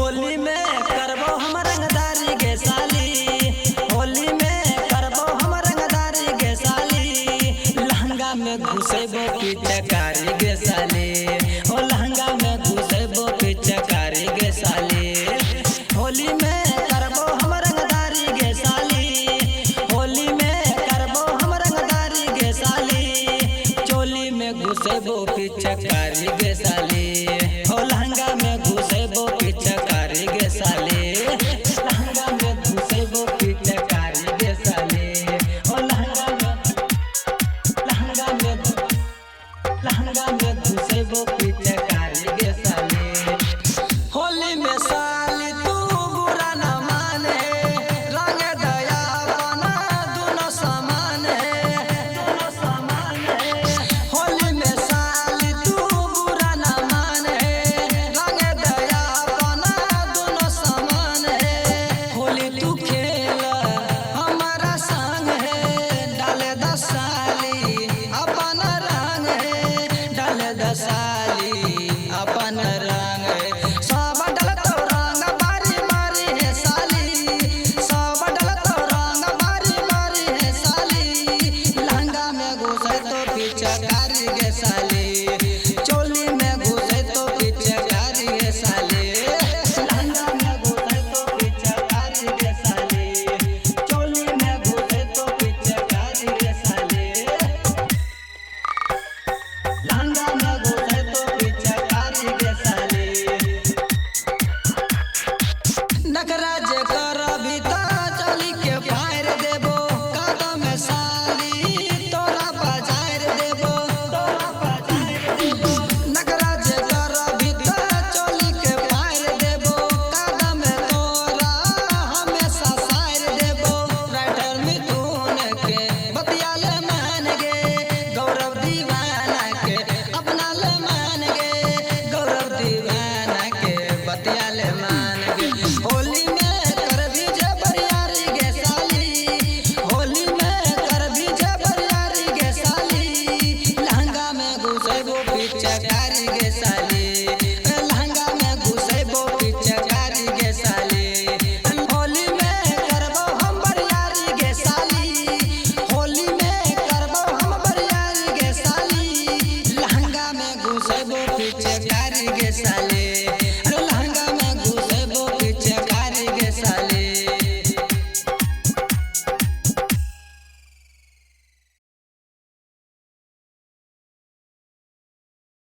होली में करबो हम रंगदारी गे साली, होली में करबो हम रंगदारी गे साली। लहंगा में घुसेबो पिचकारी गे साली, ओ लहंगा में घुसेबो पिचकारी गे साली। होली में करबो हम रंगदारी गे साली, होली में करबो हम रंगदारी गे साली। चोली में घुसेबो पिचकारी गे साली, ओ लहंगा में घुसेबो पिचकारी गे साली। लहंगा में घुसेबो पिचकारी गे साली, ओ लहंगा में घुसेबो पिचकारी गे साली। होली में साली तू बुरा न माने, रंग दया बना दोनों समान है, दोनों समान है। होली में साली तू बुरा न माने, रंग दया बना दोनों समान है। होली तू खेला हमारा संग है, डाले दस साली अपन रंग है, डाले दस साली अपन रंग है। सब डलत रंग बारी मारी है साली, सब डलत रंग बारी मारी है साली। लहंगा में घुसे तो पिचकारी गे साली।